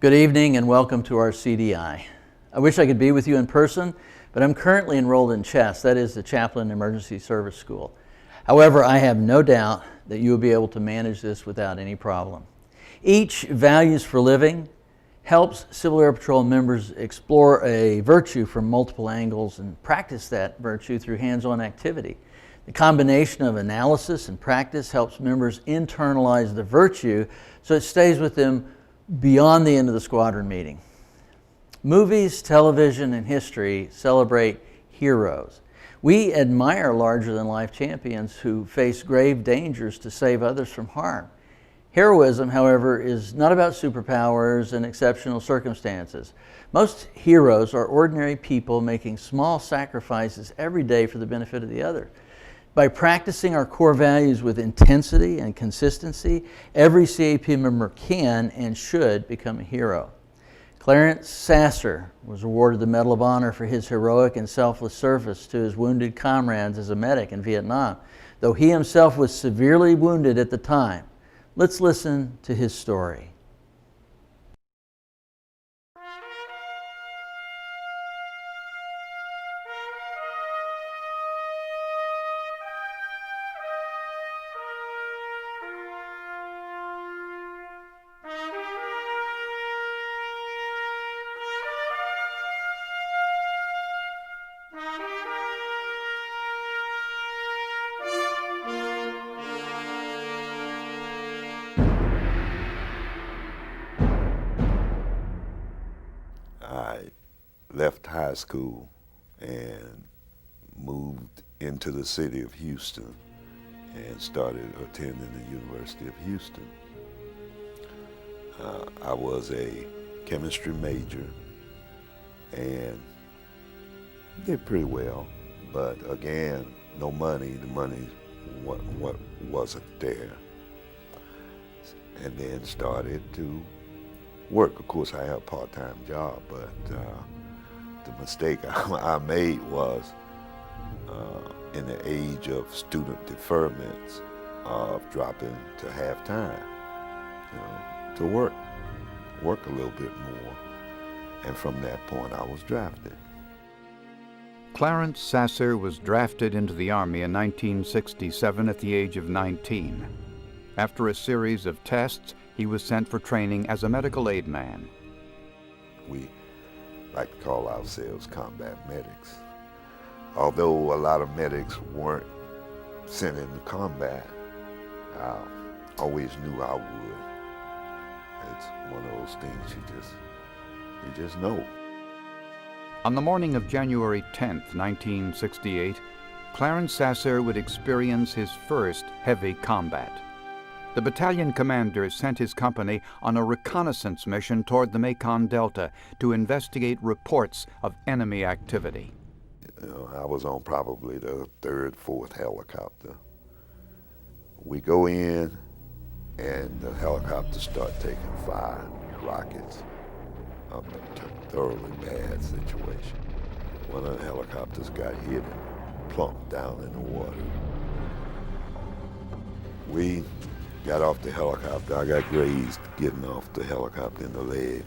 Good evening and welcome to our CDI. I wish I could be with you in person, but I'm currently enrolled in CHES, that is the Chaplain Emergency Service School. However, I have no doubt that you will be able to manage this without any problem. Each Values for Living helps Civil Air Patrol members explore a virtue from multiple angles and practice that virtue through hands-on activity. The combination of analysis and practice helps members internalize the virtue so it stays with them beyond the end of the squadron meeting. Movies, television, and history celebrate heroes. We admire larger-than-life champions who face grave dangers to save others from harm. Heroism, however, is not about superpowers and exceptional circumstances. Most heroes are ordinary people making small sacrifices every day for the benefit of the other. By practicing our core values with intensity and consistency, every CAP member can and should become a hero. Clarence Sasser was awarded the Medal of Honor for his heroic and selfless service to his wounded comrades as a medic in Vietnam, though he himself was severely wounded at the time. Let's listen to his story. I left high school and moved into the city of Houston and started attending the University of Houston. I was a chemistry major and did pretty well, but again, no money. The money wasn't there. And then started to work. Of course, I had a part-time job, but the mistake I made was in the age of student deferments of dropping to half-time, to work a little bit more. And from that point, I was drafted. Clarence Sasser was drafted into the Army in 1967 at the age of 19. After a series of tests, he was sent for training as a medical aid man. We like to call ourselves combat medics. Although a lot of medics weren't sent into combat, I always knew I would. It's one of those things you just know. On the morning of January 10th, 1968, Clarence Sasser would experience his first heavy combat. The battalion commander sent his company on a reconnaissance mission toward the Mekong Delta to investigate reports of enemy activity. I was on probably the third, fourth helicopter. We go in and the helicopters start taking fire, rockets, up to a thoroughly bad situation. One of the helicopters got hit and plumped down in the water. We got off the helicopter. I got grazed getting off the helicopter in the leg.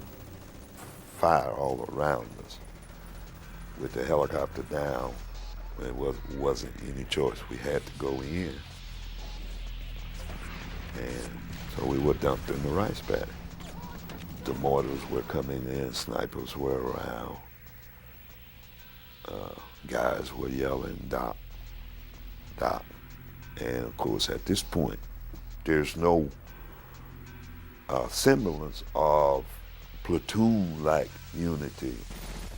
Fire all around us. With the helicopter down, there wasn't any choice. We had to go in. And so we were dumped in the rice paddy. The mortars were coming in, snipers were around. Guys were yelling, "Dop, dop." And of course, at this point, there's no semblance of platoon-like unity.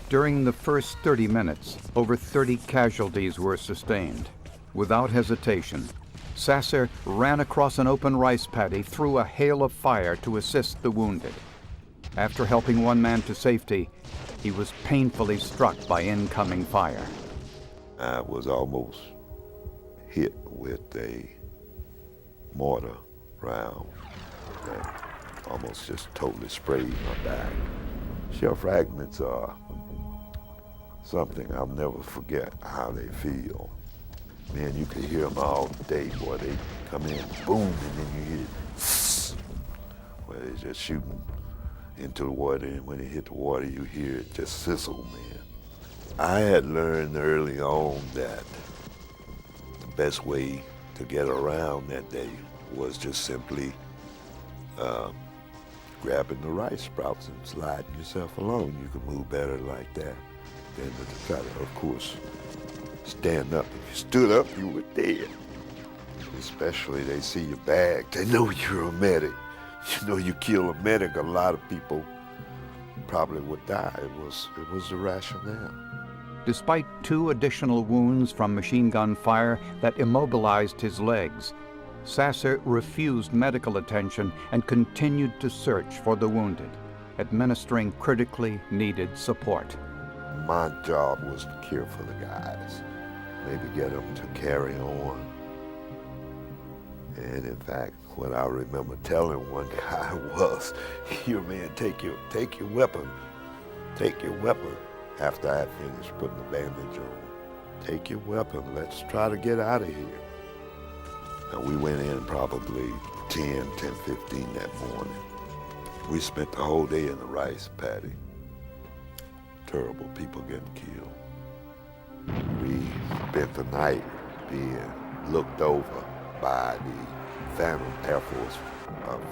During the first 30 minutes, over 30 casualties were sustained. Without hesitation, Sasser ran across an open rice paddy through a hail of fire to assist the wounded. After helping one man to safety, he was painfully struck by incoming fire. I was almost hit with a mortar round that almost just totally sprayed my back. Shell fragments are something I'll never forget how they feel. Man, you can hear them all day, boy. They come in, boom, and then you hear it, where they're just shooting into the water, and when it hit the water, you hear it just sizzle, man. I had learned early on that the best way to get around that day was just simply grabbing the rice sprouts and sliding yourself along. You could move better like that than to try to, of course, stand up. If you stood up, you were dead. Especially they see your bag, they know you're a medic. You know, you kill a medic, a lot of people probably would die. It was the rationale. Despite 2 additional wounds from machine gun fire that immobilized his legs, Sasser refused medical attention and continued to search for the wounded, administering critically needed support. My job was to care for the guys, maybe get them to carry on. And in fact, what I remember telling one guy was, "Here, man, take your weapon. Take your weapon." After I had finished putting the bandage on, "Take your weapon. Let's try to get out of here." And we went in probably 10:15 that morning. We spent the whole day in the rice paddy. Terrible people getting killed. We spent the night being looked over by the Phantom Air Force.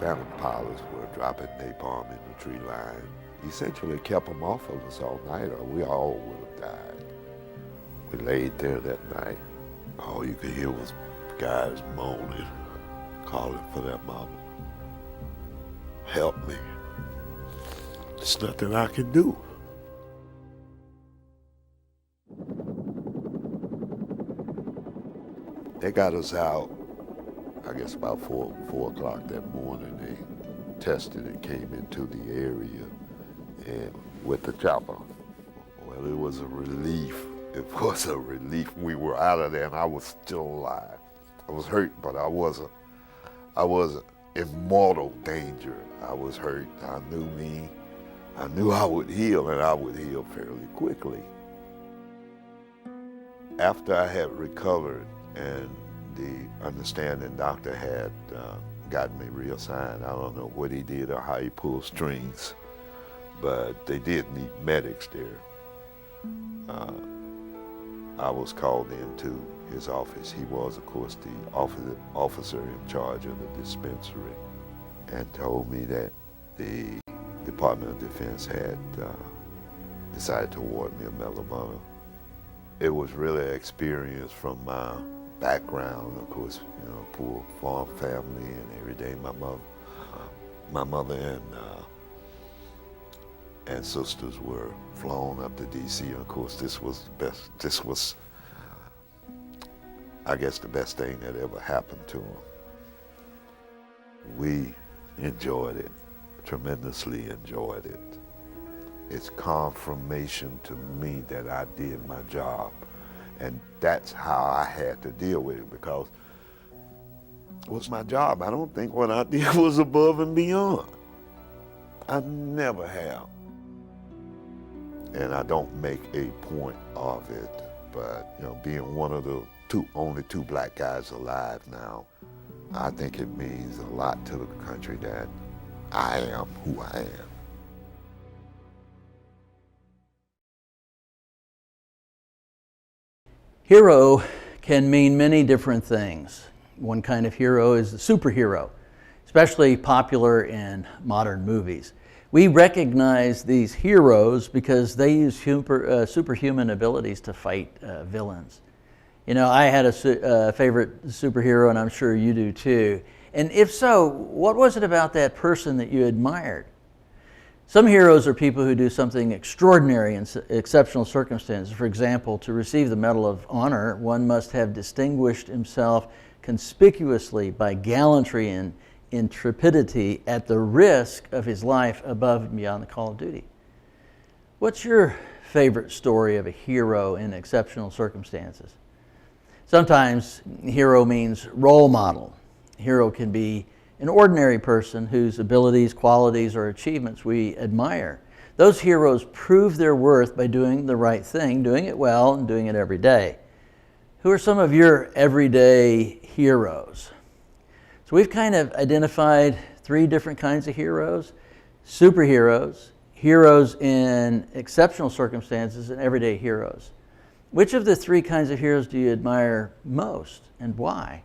Phantom pilots were dropping napalm in the tree line. Essentially kept them off of us all night, or we all would have died. We laid there that night. All you could hear was guys moaning, calling for their mama. "Help me. There's nothing I can do." They got us out, I guess about 4 o'clock that morning. They tested and came into the area and with the chopper. Well, it was a relief. It was a relief. We were out of there and I was still alive. I was hurt, but I wasn't in mortal danger. I was hurt. I knew me. I knew I would heal, and I would heal fairly quickly. After I had recovered and the understanding doctor had gotten me reassigned, I don't know what he did or how he pulled strings, but they did need medics there. I was called into his office. He was, of course, the officer in charge of the dispensary, and told me that the Department of Defense had decided to award me a Medal of Honor. It was really an experience from my background, of course, you know, poor farm family, and every day my mother and sisters were flown up to D.C. And of course, this was the best. This was, I guess, the best thing that ever happened to them. We enjoyed it, tremendously enjoyed it. It's confirmation to me that I did my job, and that's how I had to deal with it, because it was my job. I don't think what I did was above and beyond. I never have. And I don't make a point of it, but you know, being one of the only two black guys alive now, I think it means a lot to the country that I am who I am. Hero can mean many different things. One kind of hero is the superhero, especially popular in modern movies. We recognize these heroes because they use superhuman abilities to fight villains. You know, I had a favorite superhero, and I'm sure you do too. And if so, what was it about that person that you admired? Some heroes are people who do something extraordinary in exceptional circumstances. For example, to receive the Medal of Honor, one must have distinguished himself conspicuously by gallantry and intrepidity at the risk of his life above and beyond the call of duty. What's your favorite story of a hero in exceptional circumstances? Sometimes hero means role model. Hero can be an ordinary person whose abilities, qualities, or achievements we admire. Those heroes prove their worth by doing the right thing, doing it well, and doing it every day. Who are some of your everyday heroes? So we've kind of identified 3 different kinds of heroes. superheroes, heroes in exceptional circumstances, and everyday heroes. Which of the three kinds of heroes do you admire most, and why?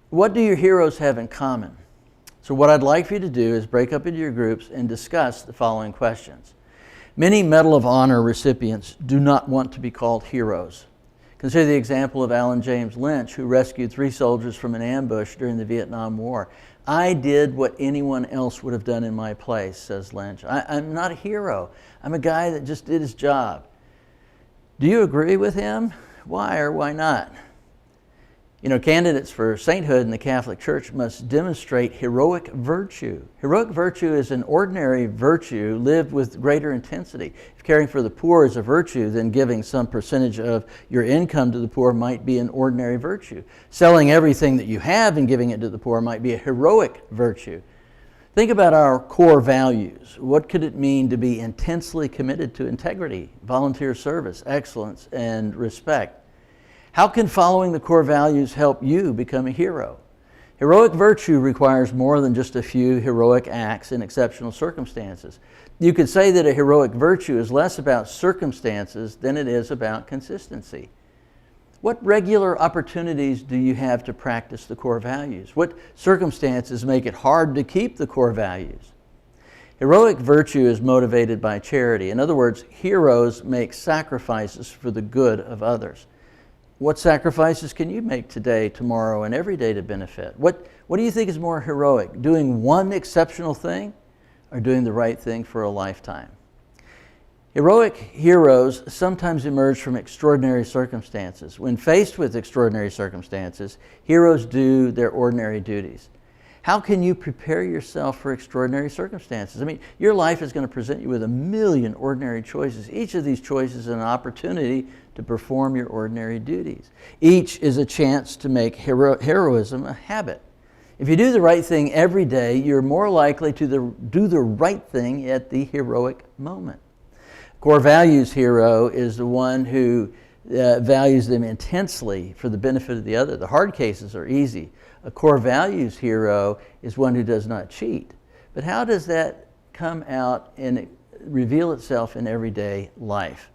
What do your heroes have in common? So what I'd like for you to do is break up into your groups and discuss the following questions. Many Medal of Honor recipients do not want to be called heroes. Consider the example of Alan James Lynch, who rescued 3 soldiers from an ambush during the Vietnam War. I did what anyone else would have done in my place, says Lynch. I'm not a hero. I'm a guy that just did his job. Do you agree with him? Why or why not? You know, candidates for sainthood in the Catholic Church must demonstrate heroic virtue. Heroic virtue is an ordinary virtue lived with greater intensity. If caring for the poor is a virtue, then giving some percentage of your income to the poor might be an ordinary virtue. Selling everything that you have and giving it to the poor might be a heroic virtue. Think about our core values. What could it mean to be intensely committed to integrity, volunteer service, excellence, and respect? How can following the core values help you become a hero? Heroic virtue requires more than just a few heroic acts in exceptional circumstances. You could say that a heroic virtue is less about circumstances than it is about consistency. What regular opportunities do you have to practice the core values? What circumstances make it hard to keep the core values? Heroic virtue is motivated by charity. In other words, heroes make sacrifices for the good of others. What sacrifices can you make today, tomorrow, and every day to benefit? What do you think is more heroic, doing one exceptional thing or doing the right thing for a lifetime? Heroic heroes sometimes emerge from extraordinary circumstances. When faced with extraordinary circumstances, heroes do their ordinary duties. How can you prepare yourself for extraordinary circumstances? I mean, your life is going to present you with a million ordinary choices. Each of these choices is an opportunity to perform your ordinary duties. Each is a chance to make heroism a habit. If you do the right thing every day, you're more likely to do the right thing at the heroic moment. Core values hero is the one who values them intensely for the benefit of the other. The hard cases are easy. A core values hero is one who does not cheat. But how does that come out and reveal itself in everyday life?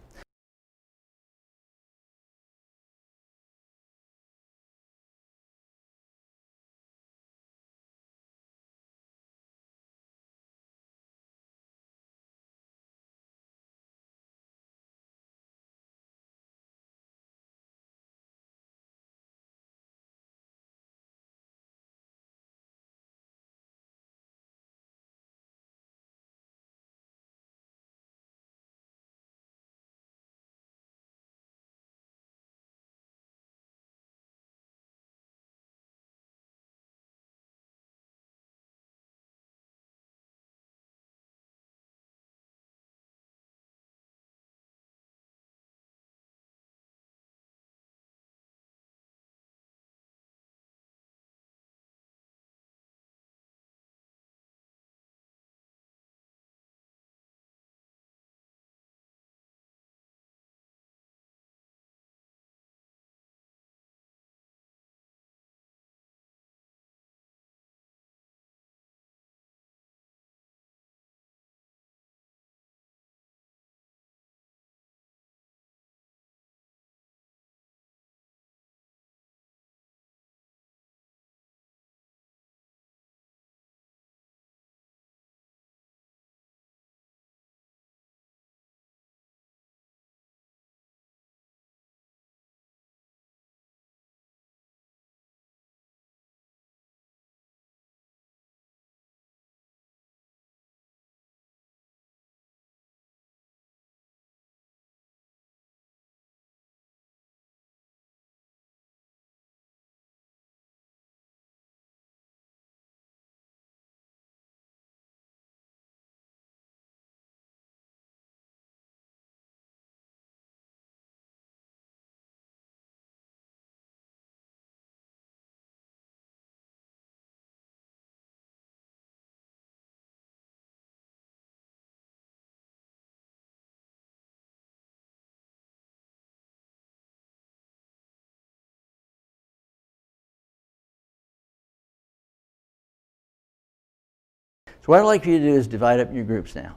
So what I'd like you to do is divide up your groups now.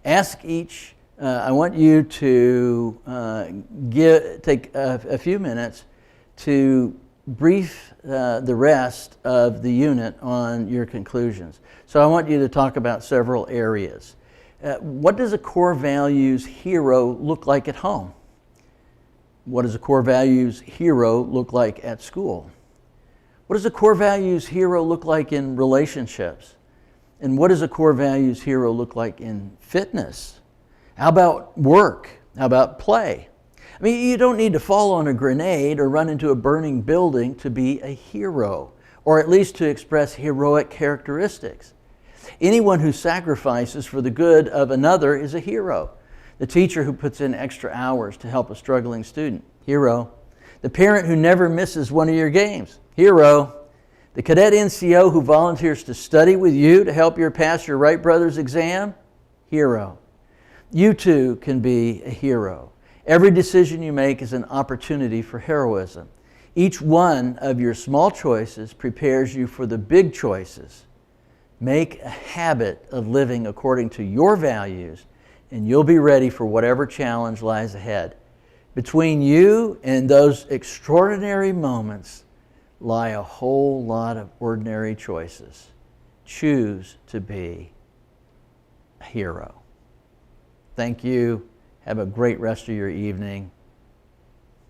Ask each, I want you to take a few minutes to brief the rest of the unit on your conclusions. So I want you to talk about several areas. What does a core values hero look like at home? What does a core values hero look like at school? What does a core values hero look like in relationships? And what does a core values hero look like in fitness? How about work? How about play? I mean, you don't need to fall on a grenade or run into a burning building to be a hero, or at least to express heroic characteristics. Anyone who sacrifices for the good of another is a hero. The teacher who puts in extra hours to help a struggling student, hero. The parent who never misses one of your games, hero. The cadet NCO who volunteers to study with you to help you pass your Wright Brothers exam, hero. You too can be a hero. Every decision you make is an opportunity for heroism. Each one of your small choices prepares you for the big choices. Make a habit of living according to your values, and you'll be ready for whatever challenge lies ahead. Between you and those extraordinary moments lie a whole lot of ordinary choices. Choose to be a hero. Thank you. Have a great rest of your evening.